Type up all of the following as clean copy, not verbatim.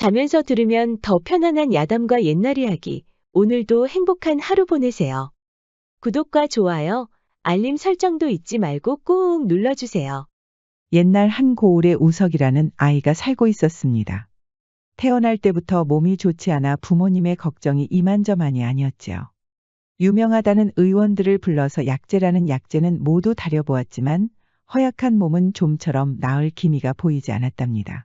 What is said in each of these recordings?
자면서 들으면 더 편안한 야담과 옛날 이야기. 오늘도 행복한 하루 보내세요. 구독과 좋아요, 알림 설정도 잊지 말고 꾹 눌러주세요. 옛날 한 고을에 우석이라는 아이가 살고 있었습니다. 태어날 때부터 몸이 좋지 않아 부모님의 걱정이 이만저만이 아니었지요. 유명하다는 의원들을 불러서 약재라는 약재는 모두 다려보았지만 허약한 몸은 좀처럼 나을 기미가 보이지 않았답니다.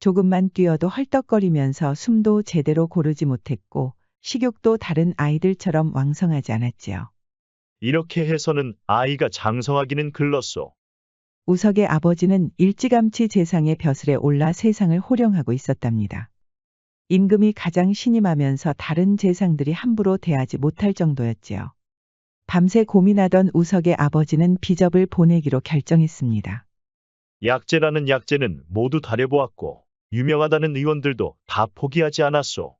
조금만 뛰어도 헐떡거리면서 숨도 제대로 고르지 못했고 식욕도 다른 아이들처럼 왕성하지 않았지요. 이렇게 해서는 아이가 장성하기는 글렀소. 우석의 아버지는 일찌감치 재상의 벼슬에 올라 세상을 호령하고 있었답니다. 임금이 가장 신임하면서 다른 재상들이 함부로 대하지 못할 정도였지요. 밤새 고민하던 우석의 아버지는 비접을 보내기로 결정했습니다. 약재라는 약재는 모두 다려보았고 유명하다는 의원들도 다 포기하지 않았소.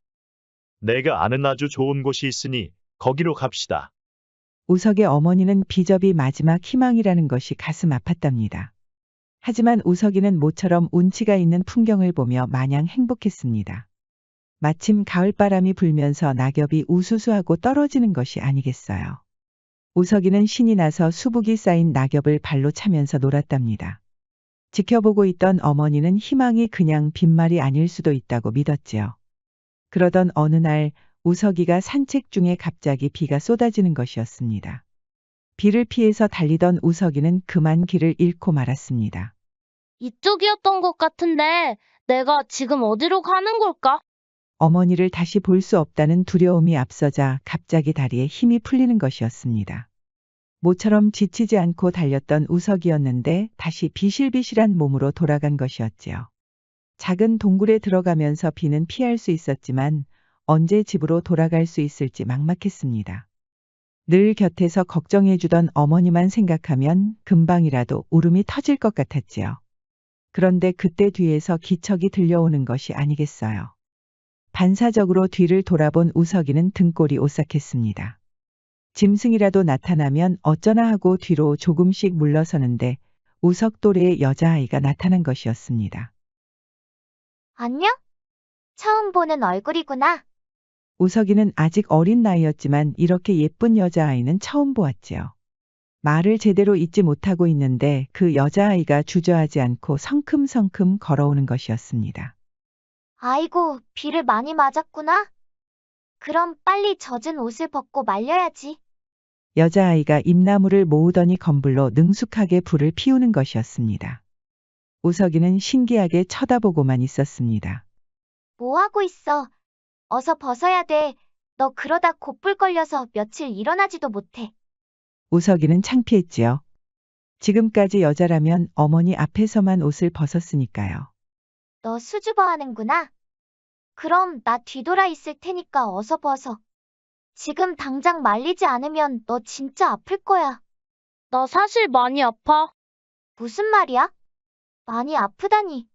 내가 아는 아주 좋은 곳이 있으니 거기로 갑시다. 우석의 어머니는 비접이 마지막 희망이라는 것이 가슴 아팠답니다. 하지만 우석이는 모처럼 운치가 있는 풍경을 보며 마냥 행복했습니다. 마침 가을바람이 불면서 낙엽이 우수수하고 떨어지는 것이 아니겠어요. 우석이는 신이 나서 수북이 쌓인 낙엽을 발로 차면서 놀았답니다. 지켜보고 있던 어머니는 희망이 그냥 빈말이 아닐 수도 있다고 믿었지요. 그러던 어느 날 우석이가 산책 중에 갑자기 비가 쏟아지는 것이었습니다. 비를 피해서 달리던 우석이는 그만 길을 잃고 말았습니다. 이쪽이었던 것 같은데 내가 지금 어디로 가는 걸까? 어머니를 다시 볼 수 없다는 두려움이 앞서자 갑자기 다리에 힘이 풀리는 것이었습니다. 모처럼 지치지 않고 달렸던 우석이었는데 다시 비실비실한 몸으로 돌아간 것이었지요. 작은 동굴에 들어가면서 비는 피할 수 있었지만 언제 집으로 돌아갈 수 있을지 막막했습니다. 늘 곁에서 걱정해주던 어머니만 생각하면 금방이라도 울음이 터질 것 같았지요. 그런데 그때 뒤에서 기척이 들려오는 것이 아니겠어요. 반사적으로 뒤를 돌아본 우석이는 등골이 오싹했습니다. 짐승이라도 나타나면 어쩌나 하고 뒤로 조금씩 물러서는데 우석 또래의 여자아이가 나타난 것이었습니다. 안녕? 처음 보는 얼굴이구나. 우석이는 아직 어린 나이였지만 이렇게 예쁜 여자아이는 처음 보았지요. 말을 제대로 잇지 못하고 있는데 그 여자아이가 주저하지 않고 성큼성큼 걸어오는 것이었습니다. 아이고, 비를 많이 맞았구나. 그럼 빨리 젖은 옷을 벗고 말려야지. 여자아이가 잎나무를 모으더니 검불로 능숙하게 불을 피우는 것이었습니다. 우석이는 신기하게 쳐다보고만 있었습니다. 뭐 하고 있어? 어서 벗어야 돼. 너 그러다 곧불 걸려서 며칠 일어나지도 못해. 우석이는 창피했지요. 지금까지 여자라면 어머니 앞에서만 옷을 벗었으니까요. 너 수줍어 하는구나. 그럼 나 뒤돌아 있을 테니까 어서 벗어. 지금 당장 말리지 않으면 너 진짜 아플 거야. 나 사실 많이 아파. 무슨 말이야? 많이 아프다니.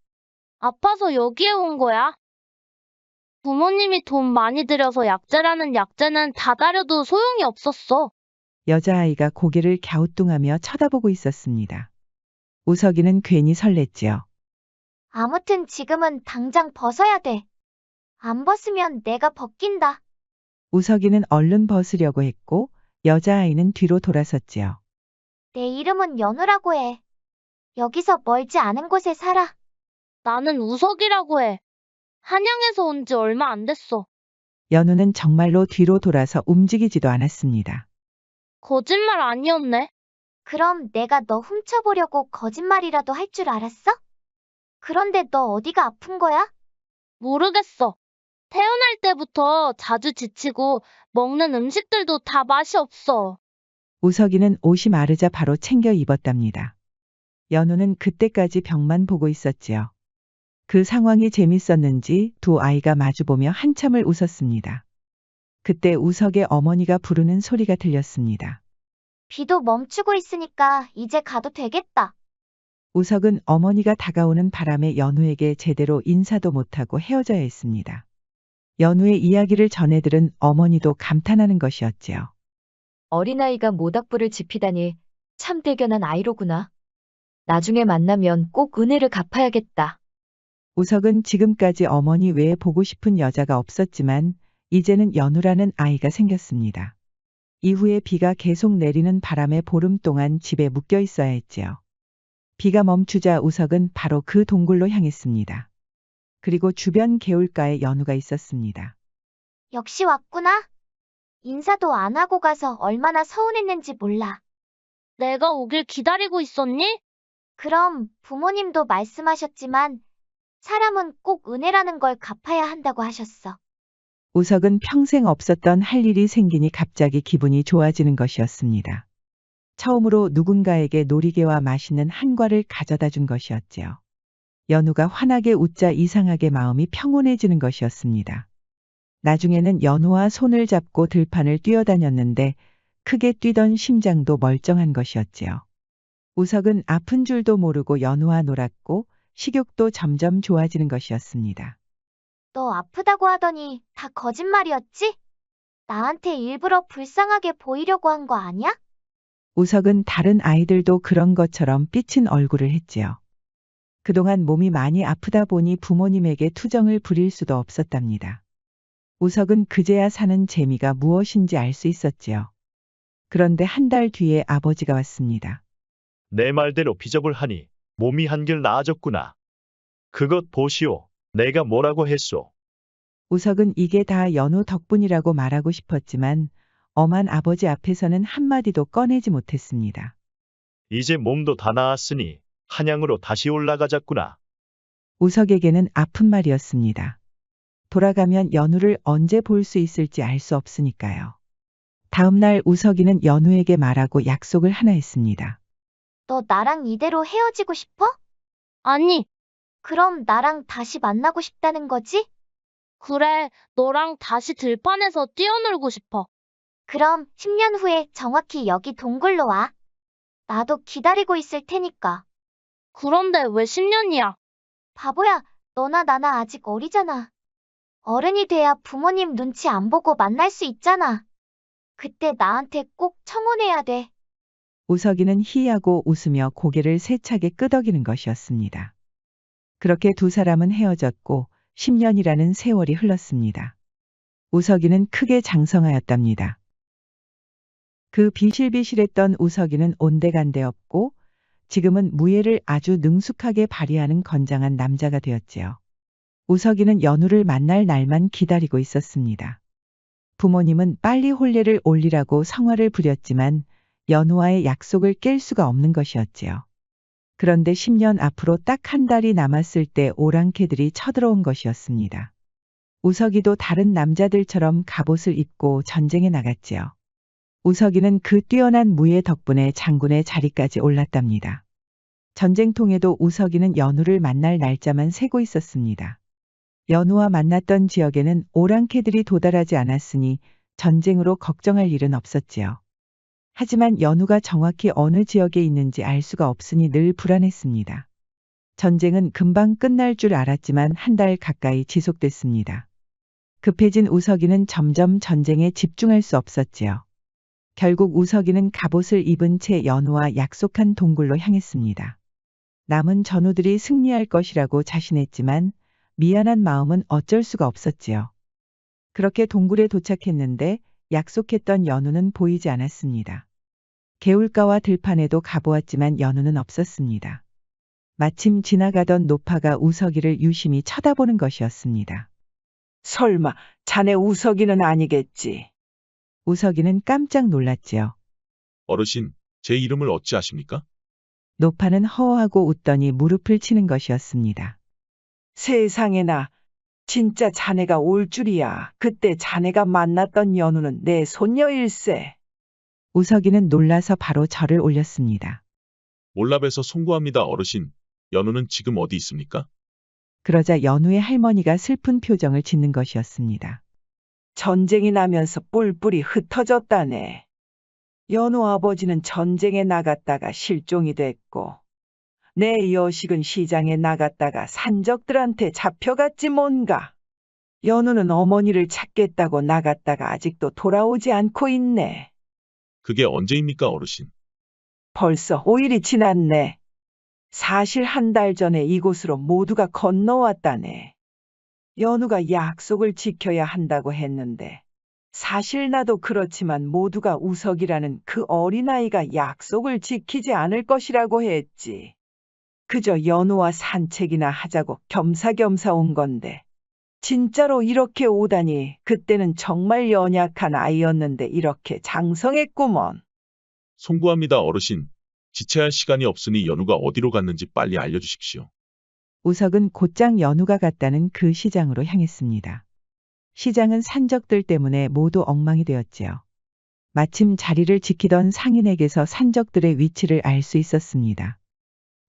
아파서 여기에 온 거야. 부모님이 돈 많이 들여서 약재라는 약재는 다 다려도 소용이 없었어. 여자아이가 고개를 갸우뚱하며 쳐다보고 있었습니다. 우석이는 괜히 설렜지요. 아무튼 지금은 당장 벗어야 돼. 안 벗으면 내가 벗긴다. 우석이는 얼른 벗으려고 했고 여자아이는 뒤로 돌아섰지요. 내 이름은 연우라고 해. 여기서 멀지 않은 곳에 살아. 나는 우석이라고 해. 한양에서 온 지 얼마 안 됐어. 연우는 정말로 뒤로 돌아서 움직이지도 않았습니다. 거짓말 아니었네. 그럼 내가 너 훔쳐보려고 거짓말이라도 할 줄 알았어? 그런데 너 어디가 아픈 거야? 모르겠어. 태어날 때부터 자주 지치고 먹는 음식들도 다 맛이 없어. 우석이는 옷이 마르자 바로 챙겨 입었답니다. 연우는 그때까지 벽만 보고 있었지요. 그 상황이 재밌었는지 두 아이가 마주보며 한참을 웃었습니다. 그때 우석의 어머니가 부르는 소리가 들렸습니다. 비도 멈추고 있으니까 이제 가도 되겠다. 우석은 어머니가 다가오는 바람에 연우에게 제대로 인사도 못하고 헤어져야 했습니다. 연우의 이야기를 전해 들은 어머니도 감탄하는 것이었지요. 어린아이가 모닥불을 지피다니 참 대견한 아이로구나. 나중에 만나면 꼭 은혜를 갚아야겠다. 우석은 지금까지 어머니 외에 보고 싶은 여자가 없었지만 이제는 연우라는 아이가 생겼습니다. 이후에 비가 계속 내리는 바람에 보름 동안 집에 묶여 있어야 했지요. 비가 멈추자 우석은 바로 그 동굴로 향했습니다. 그리고 주변 개울가에 연우가 있었습니다. 역시 왔구나. 인사도 안 하고 가서 얼마나 서운했는지 몰라. 내가 오길 기다리고 있었니? 그럼 부모님도 말씀하셨지만 사람은 꼭 은혜라는 걸 갚아야 한다고 하셨어. 우석은 평생 없었던 할 일이 생기니 갑자기 기분이 좋아지는 것이었습니다. 처음으로 누군가에게 놀이개와 맛있는 한과를 가져다 준 것이었지요. 연우가 환하게 웃자 이상하게 마음이 평온해지는 것이었습니다. 나중에는 연우와 손을 잡고 들판을 뛰어다녔는데 크게 뛰던 심장도 멀쩡한 것이었지요. 우석은 아픈 줄도 모르고 연우와 놀았고 식욕도 점점 좋아지는 것이었습니다. 너 아프다고 하더니 다 거짓말이었지? 나한테 일부러 불쌍하게 보이려고 한 거 아니야? 우석은 다른 아이들도 그런 것처럼 삐친 얼굴을 했지요. 그동안 몸이 많이 아프다 보니 부모님에게 투정을 부릴 수도 없었답니다. 우석은 그제야 사는 재미가 무엇인지 알 수 있었지요. 그런데 한 달 뒤에 아버지가 왔습니다. 내 말대로 비접을 하니 몸이 한결 나아졌구나. 그것 보시오. 내가 뭐라고 했소. 우석은 이게 다 연우 덕분이라고 말하고 싶었지만 엄한 아버지 앞에서는 한마디도 꺼내지 못했습니다. 이제 몸도 다 나았으니 한양으로 다시 올라가자꾸나. 우석에게는 아픈 말이었습니다. 돌아가면 연우를 언제 볼 수 있을지 알 수 없으니까요. 다음 날 우석이는 연우에게 말하고 약속을 하나 했습니다. 너 나랑 이대로 헤어지고 싶어? 아니, 그럼 나랑 다시 만나고 싶다는 거지? 그래, 너랑 다시 들판에서 뛰어놀고 싶어. 그럼 10년 후에 정확히 여기 동굴로 와. 나도 기다리고 있을 테니까. 그런데 왜 10년이야? 바보야, 너나 나나 아직 어리잖아. 어른이 돼야 부모님 눈치 안 보고 만날 수 있잖아. 그때 나한테 꼭 청혼해야 돼. 우석이는 희하고 웃으며 고개를 세차게 끄덕이는 것이었습니다. 그렇게 두 사람은 헤어졌고 10년이라는 세월이 흘렀습니다. 우석이는 크게 장성하였답니다. 그 비실비실했던 우석이는 온데간데 없고 지금은 무예를 아주 능숙하게 발휘하는 건장한 남자가 되었지요. 우석이는 연우를 만날 날만 기다리고 있었습니다. 부모님은 빨리 혼례를 올리라고 성화를 부렸지만 연우와의 약속을 깰 수가 없는 것이었지요. 그런데 10년 앞으로 딱 한 달이 남았을 때 오랑캐들이 쳐들어온 것이었습니다. 우석이도 다른 남자들처럼 갑옷을 입고 전쟁에 나갔지요. 우석이는 그 뛰어난 무예 덕분에 장군의 자리까지 올랐답니다. 전쟁통에도 우석이는 연우를 만날 날짜만 세고 있었습니다. 연우와 만났던 지역에는 오랑캐들이 도달하지 않았으니 전쟁으로 걱정할 일은 없었지요. 하지만 연우가 정확히 어느 지역에 있는지 알 수가 없으니 늘 불안했습니다. 전쟁은 금방 끝날 줄 알았지만 한 달 가까이 지속됐습니다. 급해진 우석이는 점점 전쟁에 집중할 수 없었지요. 결국 우석이는 갑옷을 입은 채 연우와 약속한 동굴로 향했습니다. 남은 전우들이 승리할 것이라고 자신했지만 미안한 마음은 어쩔 수가 없었지요. 그렇게 동굴에 도착했는데 약속했던 연우는 보이지 않았습니다. 개울가와 들판에도 가보았지만 연우는 없었습니다. 마침 지나가던 노파가 우석이를 유심히 쳐다보는 것이었습니다. 설마 자네 우석이는 아니겠지? 우석이는 깜짝 놀랐지요. 어르신, 제 이름을 어찌 아십니까? 노파는 허허하고 웃더니 무릎을 치는 것이었습니다. 세상에나, 진짜 자네가 올 줄이야. 그때 자네가 만났던 연우는 내 손녀일세. 우석이는 놀라서 바로 절을 올렸습니다. 몰라봬서 송구합니다, 어르신. 연우는 지금 어디 있습니까? 그러자 연우의 할머니가 슬픈 표정을 짓는 것이었습니다. 전쟁이 나면서 뿔뿔이 흩어졌다네. 연우 아버지는 전쟁에 나갔다가 실종이 됐고, 내 여식은 시장에 나갔다가 산적들한테 잡혀갔지 뭔가. 연우는 어머니를 찾겠다고 나갔다가 아직도 돌아오지 않고 있네. 그게 언제입니까, 어르신? 벌써 5일이 지났네. 사실 한 달 전에 이곳으로 모두가 건너왔다네. 연우가 약속을 지켜야 한다고 했는데, 사실 나도 그렇지만 모두가 우석이라는 그 어린아이가 약속을 지키지 않을 것이라고 했지. 그저 연우와 산책이나 하자고 겸사겸사 온 건데, 진짜로 이렇게 오다니 그때는 정말 연약한 아이였는데 이렇게 장성했구먼. 송구합니다, 어르신. 지체할 시간이 없으니 연우가 어디로 갔는지 빨리 알려주십시오. 우석은 곧장 연우가 갔다는 그 시장으로 향했습니다. 시장은 산적들 때문에 모두 엉망이 되었지요. 마침 자리를 지키던 상인에게서 산적들의 위치를 알 수 있었습니다.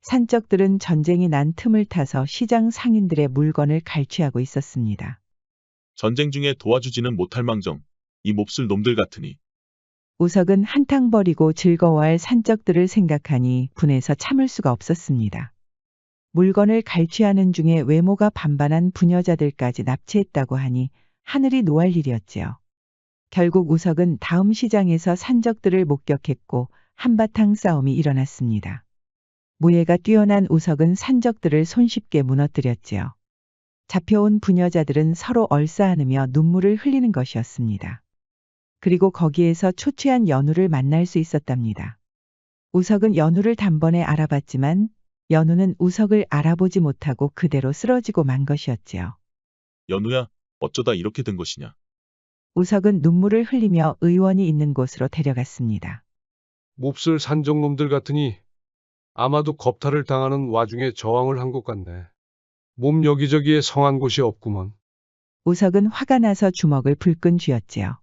산적들은 전쟁이 난 틈을 타서 시장 상인들의 물건을 갈취하고 있었습니다. 전쟁 중에 도와주지는 못할 망정. 이 몹쓸 놈들 같으니. 우석은 한탕 버리고 즐거워할 산적들을 생각하니 분해서 참을 수가 없었습니다. 물건을 갈취하는 중에 외모가 반반한 부녀자들까지 납치했다고 하니 하늘이 노할 일이었지요. 결국 우석은 다음 시장에서 산적들을 목격했고 한바탕 싸움이 일어났습니다. 무예가 뛰어난 우석은 산적들을 손쉽게 무너뜨렸지요. 잡혀온 부녀자들은 서로 얼싸안으며 눈물을 흘리는 것이었습니다. 그리고 거기에서 초췌한 연우를 만날 수 있었답니다. 우석은 연우를 단번에 알아봤지만 연우는 우석을 알아보지 못하고 그대로 쓰러지고 만 것이었지요. 연우야, 어쩌다 이렇게 된 것이냐? 우석은 눈물을 흘리며 의원이 있는 곳으로 데려갔습니다. 몹쓸 산적놈들 같으니 아마도 겁탈을 당하는 와중에 저항을 한 것 같네. 몸 여기저기에 성한 곳이 없구먼. 우석은 화가 나서 주먹을 불끈 쥐었지요.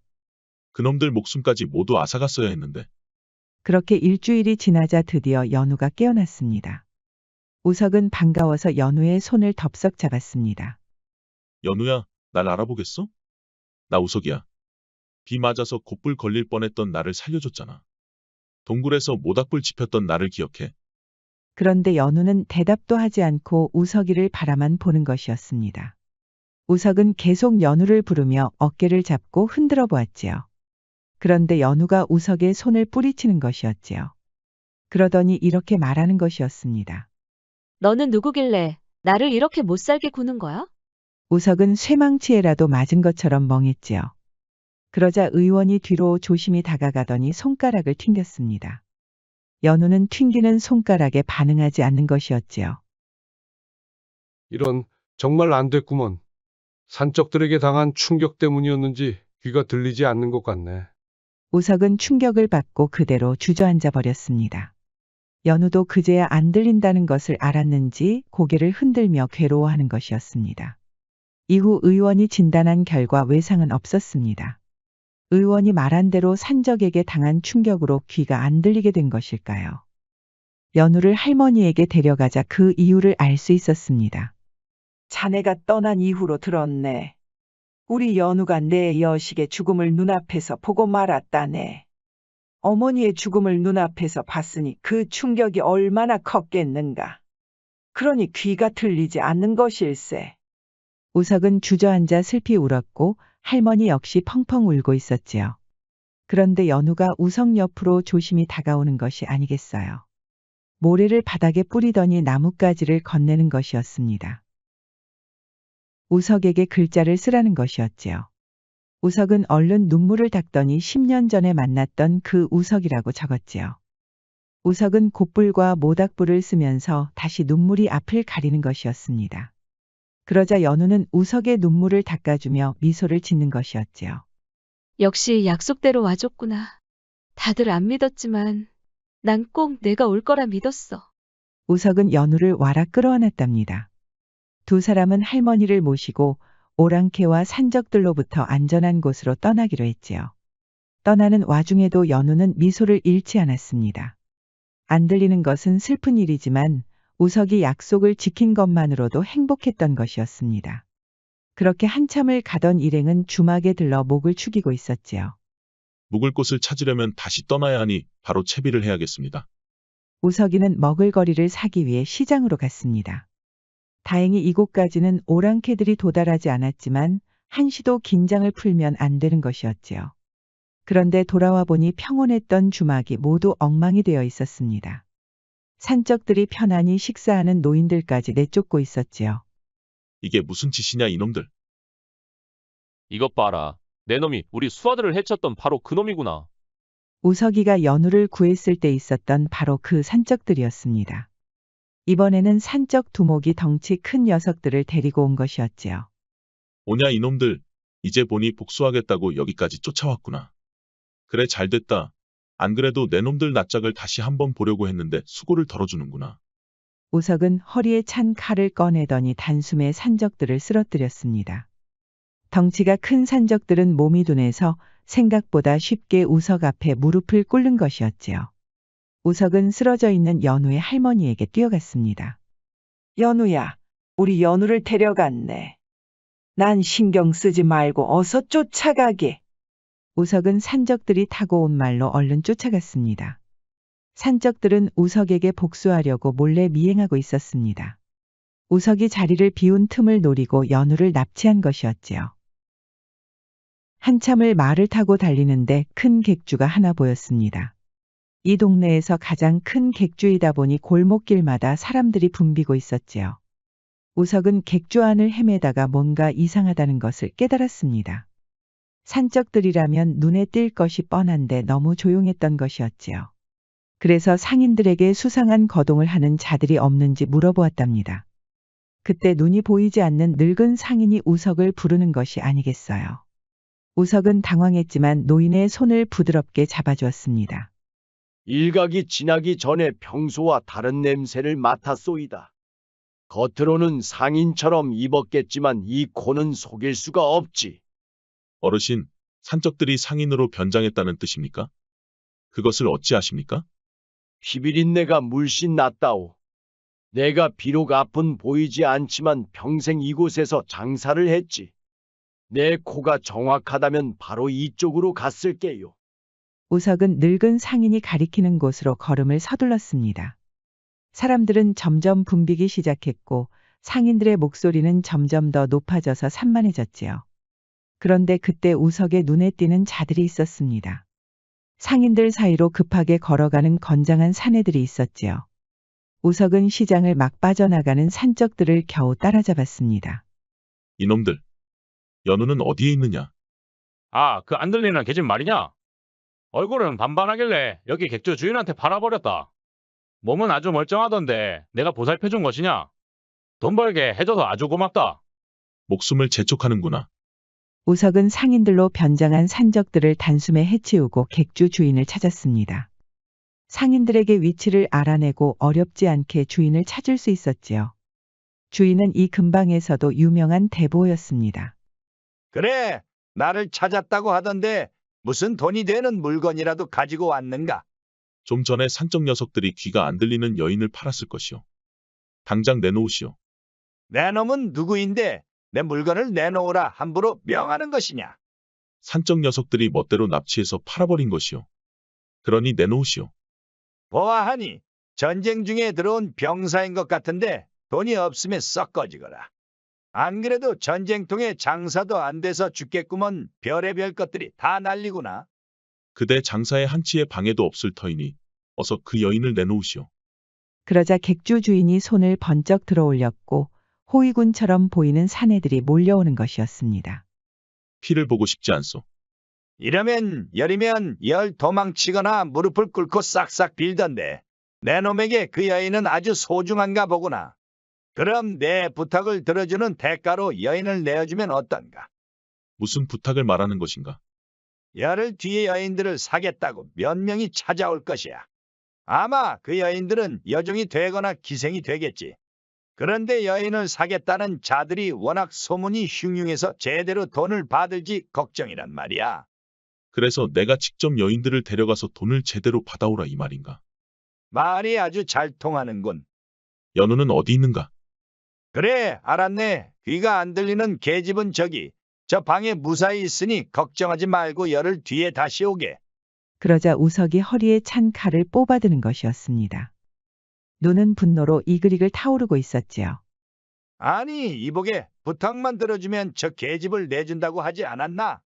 그놈들 목숨까지 모두 앗아갔어야 했는데. 그렇게 일주일이 지나자 드디어 연우가 깨어났습니다. 우석은 반가워서 연우의 손을 덥석 잡았습니다. 연우야, 날 알아보겠어? 나 우석이야. 비 맞아서 곧불 걸릴 뻔했던 나를 살려줬잖아. 동굴에서 모닥불 지폈던 나를 기억해. 그런데 연우는 대답도 하지 않고 우석이를 바라만 보는 것이었습니다. 우석은 계속 연우를 부르며 어깨를 잡고 흔들어 보았지요. 그런데 연우가 우석의 손을 뿌리치는 것이었지요. 그러더니 이렇게 말하는 것이었습니다. 너는 누구길래 나를 이렇게 못살게 구는 거야? 우석은 쇠망치에라도 맞은 것처럼 멍했지요. 그러자 의원이 뒤로 조심히 다가가더니 손가락을 튕겼습니다. 연우는 튕기는 손가락에 반응하지 않는 것이었지요. 이런, 정말 안 됐구먼. 산적들에게 당한 충격 때문이었는지 귀가 들리지 않는 것 같네. 우석은 충격을 받고 그대로 주저앉아 버렸습니다. 연우도 그제야 안 들린다는 것을 알았는지 고개를 흔들며 괴로워하는 것이었습니다. 이후 의원이 진단한 결과 외상은 없었습니다. 의원이 말한 대로 산적에게 당한 충격으로 귀가 안 들리게 된 것일까요? 연우를 할머니에게 데려가자 그 이유를 알 수 있었습니다. 자네가 떠난 이후로 들었네. 우리 연우가 내 여식의 죽음을 눈앞에서 보고 말았다네. 어머니의 죽음을 눈앞에서 봤으니 그 충격이 얼마나 컸겠는가. 그러니 귀가 들리지 않는 것일세. 우석은 주저앉아 슬피 울었고 할머니 역시 펑펑 울고 있었지요. 그런데 연우가 우석 옆으로 조심히 다가오는 것이 아니겠어요. 모래를 바닥에 뿌리더니 나뭇가지를 건네는 것이었습니다. 우석에게 글자를 쓰라는 것이었지요. 우석은 얼른 눈물을 닦더니 10년 전에 만났던 그 우석이라고 적었지요. 우석은 곱불과 모닥불을 쓰면서 다시 눈물이 앞을 가리는 것이었습니다. 그러자 연우는 우석의 눈물을 닦아주며 미소를 짓는 것이었지요. 역시 약속대로 와줬구나. 다들 안 믿었지만 난 꼭 내가 올 거라 믿었어. 우석은 연우를 와라 끌어안았답니다. 두 사람은 할머니를 모시고 오랑캐와 산적들로부터 안전한 곳으로 떠나기로 했지요. 떠나는 와중에도 연우는 미소를 잃지 않았습니다. 안 들리는 것은 슬픈 일이지만 우석이 약속을 지킨 것만으로도 행복했던 것이었습니다. 그렇게 한참을 가던 일행은 주막에 들러 목을 축이고 있었지요. 묵을 곳을 찾으려면 다시 떠나야 하니 바로 채비를 해야겠습니다. 우석이는 먹을 거리를 사기 위해 시장으로 갔습니다. 다행히 이곳까지는 오랑캐들이 도달하지 않았지만 한시도 긴장을 풀면 안 되는 것이었지요. 그런데 돌아와 보니 평온했던 주막이 모두 엉망이 되어 있었습니다. 산적들이 편안히 식사하는 노인들까지 내쫓고 있었지요. 이게 무슨 짓이냐 이놈들. 이것 봐라. 내 놈이 우리 수아들을 해쳤던 바로 그 놈이구나. 우석이가 연우를 구했을 때 있었던 바로 그 산적들이었습니다. 이번에는 산적 두목이 덩치 큰 녀석들을 데리고 온 것이었지요. 오냐 이놈들. 이제 보니 복수하겠다고 여기까지 쫓아왔구나. 그래 잘됐다. 안 그래도 내 놈들 낯짝을 다시 한번 보려고 했는데 수고를 덜어주는구나. 우석은 허리에 찬 칼을 꺼내더니 단숨에 산적들을 쓰러뜨렸습니다. 덩치가 큰 산적들은 몸이 둔해서 생각보다 쉽게 우석 앞에 무릎을 꿇는 것이었지요. 우석은 쓰러져 있는 연우의 할머니에게 뛰어갔습니다. 연우야, 우리 연우를 데려갔네. 난 신경 쓰지 말고 어서 쫓아가게. 우석은 산적들이 타고 온 말로 얼른 쫓아갔습니다. 산적들은 우석에게 복수하려고 몰래 미행하고 있었습니다. 우석이 자리를 비운 틈을 노리고 연우를 납치한 것이었지요. 한참을 말을 타고 달리는데 큰 객주가 하나 보였습니다. 이 동네에서 가장 큰 객주이다 보니 골목길마다 사람들이 붐비고 있었지요. 우석은 객주 안을 헤매다가 뭔가 이상하다는 것을 깨달았습니다. 산적들이라면 눈에 띌 것이 뻔한데 너무 조용했던 것이었지요. 그래서 상인들에게 수상한 거동을 하는 자들이 없는지 물어보았답니다. 그때 눈이 보이지 않는 늙은 상인이 우석을 부르는 것이 아니겠어요. 우석은 당황했지만 노인의 손을 부드럽게 잡아주었습니다. 일각이 지나기 전에 평소와 다른 냄새를 맡았소이다. 겉으로는 상인처럼 입었겠지만 이 코는 속일 수가 없지. 어르신, 산적들이 상인으로 변장했다는 뜻입니까? 그것을 어찌 아십니까? 피비린내가 물씬 났다오. 내가 비록 앞은 보이지 않지만 평생 이곳에서 장사를 했지. 내 코가 정확하다면 바로 이쪽으로 갔을게요. 우석은 늙은 상인이 가리키는 곳으로 걸음을 서둘렀습니다. 사람들은 점점 붐비기 시작했고 상인들의 목소리는 점점 더 높아져서 산만해졌지요. 그런데 그때 우석의 눈에 띄는 자들이 있었습니다. 상인들 사이로 급하게 걸어가는 건장한 사내들이 있었지요. 우석은 시장을 막 빠져나가는 산적들을 겨우 따라잡았습니다. 이놈들. 연우는 어디에 있느냐? 아, 그 안 들리는 계집 말이냐? 얼굴은 반반하길래 여기 객주 주인한테 팔아버렸다. 몸은 아주 멀쩡하던데 내가 보살펴준 것이냐? 돈 벌게 해줘서 아주 고맙다. 목숨을 재촉하는구나. 우석은 상인들로 변장한 산적들을 단숨에 해치우고 객주 주인을 찾았습니다. 상인들에게 위치를 알아내고 어렵지 않게 주인을 찾을 수 있었지요. 주인은 이 근방에서도 유명한 대보였습니다. 그래, 나를 찾았다고 하던데 무슨 돈이 되는 물건이라도 가지고 왔는가? 좀 전에 산적 녀석들이 귀가 안 들리는 여인을 팔았을 것이오. 당장 내놓으시오. 내 놈은 누구인데 내 물건을 내놓으라 함부로 명하는 것이냐? 산적 녀석들이 멋대로 납치해서 팔아버린 것이오. 그러니 내놓으시오. 보아하니 전쟁 중에 들어온 병사인 것 같은데 돈이 없으면 썩 꺼지거라. 안 그래도 전쟁통에 장사도 안 돼서 죽겠구먼. 별의별 것들이 다 난리구나. 그대 장사의 한치의 방해도 없을 터이니 어서 그 여인을 내놓으시오. 그러자 객주 주인이 손을 번쩍 들어 올렸고 호위군처럼 보이는 사내들이 몰려오는 것이었습니다. 피를 보고 싶지 않소. 이러면 열이면 열 도망치거나 무릎을 꿇고 싹싹 빌던데 내 놈에게 그 여인은 아주 소중한가 보구나. 그럼 내 부탁을 들어주는 대가로 여인을 내어주면 어떤가? 무슨 부탁을 말하는 것인가? 열흘 뒤에 여인들을 사겠다고 몇 명이 찾아올 것이야. 아마 그 여인들은 여종이 되거나 기생이 되겠지. 그런데 여인을 사겠다는 자들이 워낙 소문이 흉흉해서 제대로 돈을 받을지 걱정이란 말이야. 그래서 내가 직접 여인들을 데려가서 돈을 제대로 받아오라 이 말인가? 말이 아주 잘 통하는군. 연우는 어디 있는가? 그래, 알았네. 귀가 안 들리는 계집은 저기 저 방에 무사히 있으니 걱정하지 말고 열흘 뒤에 다시 오게. 그러자 우석이 허리에 찬 칼을 뽑아드는 것이었습니다. 눈은 분노로 이글이글 타오르고 있었지요. 아니, 이보게 부탁만 들어주면 저 계집을 내준다고 하지 않았나?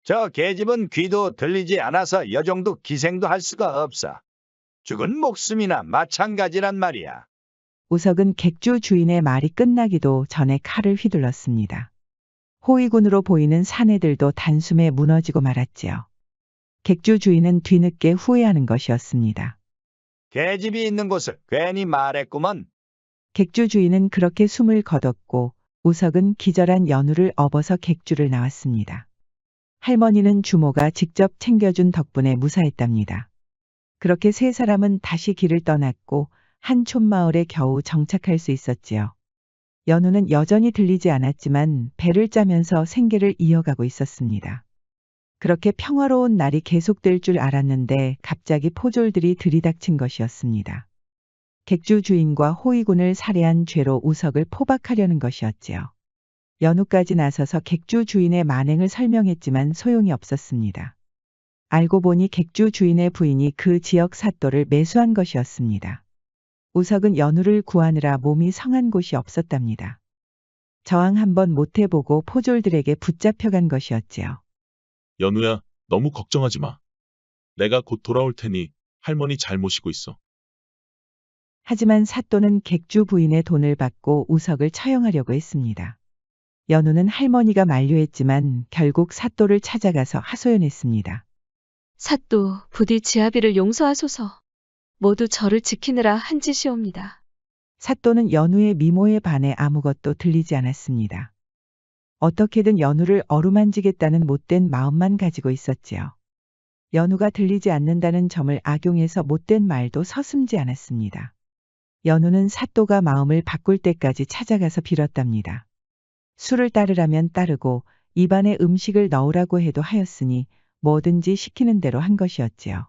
저 계집은 귀도 들리지 않아서 여종도 기생도 할 수가 없어. 죽은 목숨이나 마찬가지란 말이야. 우석은 객주 주인의 말이 끝나기도 전에 칼을 휘둘렀습니다. 호위군으로 보이는 사내들도 단숨에 무너지고 말았지요. 객주 주인은 뒤늦게 후회하는 것이었습니다. 계집이 있는 곳을 괜히 말했구먼. 객주 주인은 그렇게 숨을 거뒀고 우석은 기절한 연우를 업어서 객주를 나왔습니다. 할머니는 주모가 직접 챙겨준 덕분에 무사했답니다. 그렇게 세 사람은 다시 길을 떠났고 한 촌마을에 겨우 정착할 수 있었지요. 연우는 여전히 들리지 않았지만 배를 짜면서 생계를 이어가고 있었습니다. 그렇게 평화로운 날이 계속될 줄 알았는데 갑자기 포졸들이 들이닥친 것이었습니다. 객주 주인과 호위군을 살해한 죄로 우석을 포박하려는 것이었지요. 연우까지 나서서 객주 주인의 만행을 설명했지만 소용이 없었습니다. 알고 보니 객주 주인의 부인이 그 지역 사또를 매수한 것이었습니다. 우석은 연우를 구하느라 몸이 성한 곳이 없었답니다. 저항 한번 못해보고 포졸들에게 붙잡혀간 것이었지요. 연우야, 너무 걱정하지 마. 내가 곧 돌아올 테니 할머니 잘 모시고 있어. 하지만 사또는 객주 부인의 돈을 받고 우석을 처형하려고 했습니다. 연우는 할머니가 만류했지만 결국 사또를 찾아가서 하소연했습니다. 사또, 부디 지아비를 용서하소서. 모두 저를 지키느라 한 짓이옵니다. 사또는 연우의 미모에 반해 아무것도 들리지 않았습니다. 어떻게든 연우를 어루만지겠다는 못된 마음만 가지고 있었지요. 연우가 들리지 않는다는 점을 악용해서 못된 말도 서슴지 않았습니다. 연우는 사또가 마음을 바꿀 때까지 찾아가서 빌었답니다. 술을 따르라면 따르고 입안에 음식을 넣으라고 해도 하였으니 뭐든지 시키는 대로 한 것이었지요.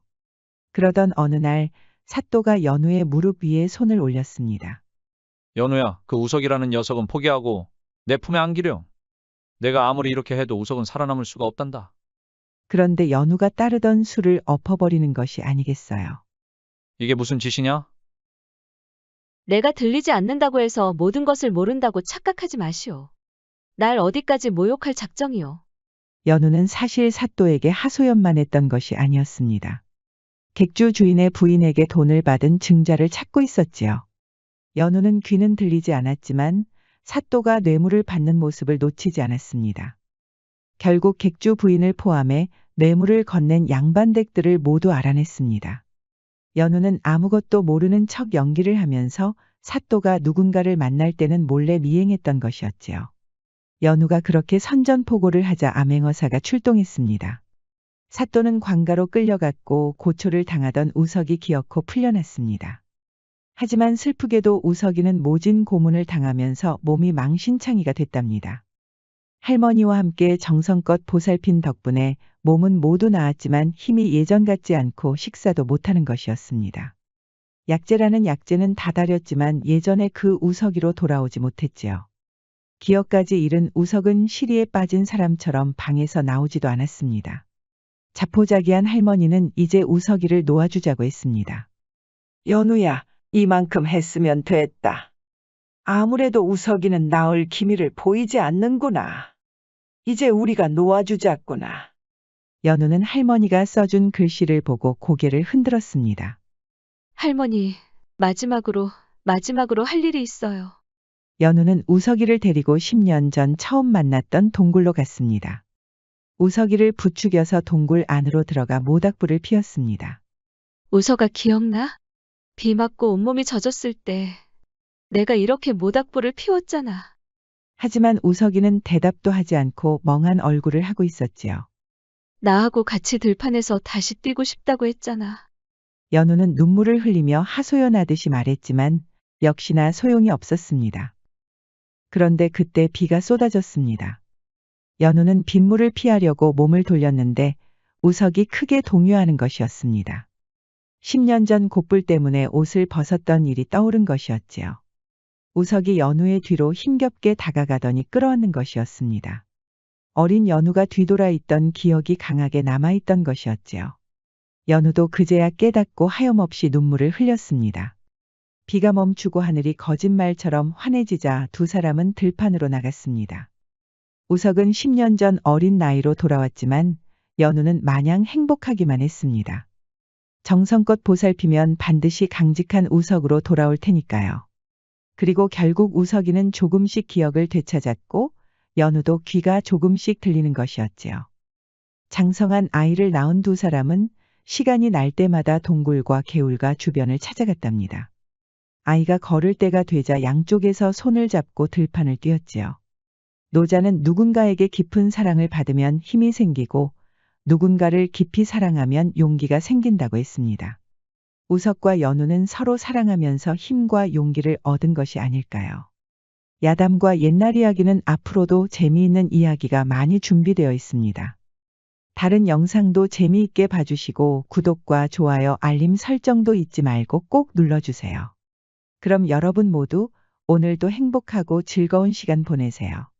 그러던 어느 날 사또가 연우의 무릎 위에 손을 올렸습니다. 연우야, 그 우석이라는 녀석은 포기하고 내 품에 안기렴. 내가 아무리 이렇게 해도 우석은 살아남을 수가 없단다. 그런데 연우가 따르던 술을 엎어버리는 것이 아니겠어요. 이게 무슨 짓이냐? 내가 들리지 않는다고 해서 모든 것을 모른다고 착각하지 마시오. 날 어디까지 모욕할 작정이오. 연우는 사실 사또에게 하소연만 했던 것이 아니었습니다. 객주 주인의 부인에게 돈을 받은 증자를 찾고 있었지요. 연우는 귀는 들리지 않았지만 사또가 뇌물을 받는 모습을 놓치지 않았습니다. 결국 객주 부인을 포함해 뇌물을 건넨 양반댁들을 모두 알아냈습니다. 연우는 아무것도 모르는 척 연기를 하면서 사또가 누군가를 만날 때는 몰래 미행했던 것이었지요. 연우가 그렇게 선전포고를 하자 암행어사가 출동했습니다. 사또는 관가로 끌려갔고 고초를 당하던 우석이 기어코 풀려났습니다. 하지만 슬프게도 우석이는 모진 고문을 당하면서 몸이 망신창이가 됐답니다. 할머니와 함께 정성껏 보살핀 덕분에 몸은 모두 나았지만 힘이 예전 같지 않고 식사도 못하는 것이었습니다. 약재라는 약재는 다다렸지만 예전에 그 우석이로 돌아오지 못했지요. 기억까지 잃은 우석은 시리에 빠진 사람처럼 방에서 나오지도 않았습니다. 자포자기한 할머니는 이제 우석이를 놓아주자고 했습니다. 연우야, 이만큼 했으면 됐다. 아무래도 우석이는 나을 기미를 보이지 않는구나. 이제 우리가 놓아주자꾸나. 연우는 할머니가 써준 글씨를 보고 고개를 흔들었습니다. 할머니, 마지막으로 할 일이 있어요. 연우는 우석이를 데리고 10년 전 처음 만났던 동굴로 갔습니다. 우석이를 부추겨서 동굴 안으로 들어가 모닥불을 피웠습니다. 우석아, 기억나? 비 맞고 온몸이 젖었을 때 내가 이렇게 모닥불을 피웠잖아. 하지만 우석이는 대답도 하지 않고 멍한 얼굴을 하고 있었지요. 나하고 같이 들판에서 다시 뛰고 싶다고 했잖아. 연우는 눈물을 흘리며 하소연하듯이 말했지만 역시나 소용이 없었습니다. 그런데 그때 비가 쏟아졌습니다. 연우는 빗물을 피하려고 몸을 돌렸는데 우석이 크게 동요하는 것이었습니다. 10년 전 곶불 때문에 옷을 벗었던 일이 떠오른 것이었지요. 우석이 연우의 뒤로 힘겹게 다가가더니 끌어안는 것이었습니다. 어린 연우가 뒤돌아 있던 기억이 강하게 남아있던 것이었지요. 연우도 그제야 깨닫고 하염없이 눈물을 흘렸습니다. 비가 멈추고 하늘이 거짓말처럼 환해지자 두 사람은 들판으로 나갔습니다. 우석은 10년 전 어린 나이로 돌아왔지만 연우는 마냥 행복하기만 했습니다. 정성껏 보살피면 반드시 강직한 우석으로 돌아올 테니까요. 그리고 결국 우석이는 조금씩 기억을 되찾았고 연우도 귀가 조금씩 들리는 것이었지요. 장성한 아이를 낳은 두 사람은 시간이 날 때마다 동굴과 개울과 주변을 찾아갔답니다. 아이가 걸을 때가 되자 양쪽에서 손을 잡고 들판을 뛰었지요. 노자는 누군가에게 깊은 사랑을 받으면 힘이 생기고 누군가를 깊이 사랑하면 용기가 생긴다고 했습니다. 우석과 연우는 서로 사랑하면서 힘과 용기를 얻은 것이 아닐까요? 야담과 옛날 이야기는 앞으로도 재미있는 이야기가 많이 준비되어 있습니다. 다른 영상도 재미있게 봐주시고 구독과 좋아요, 알림 설정도 잊지 말고 꼭 눌러주세요. 그럼 여러분 모두 오늘도 행복하고 즐거운 시간 보내세요.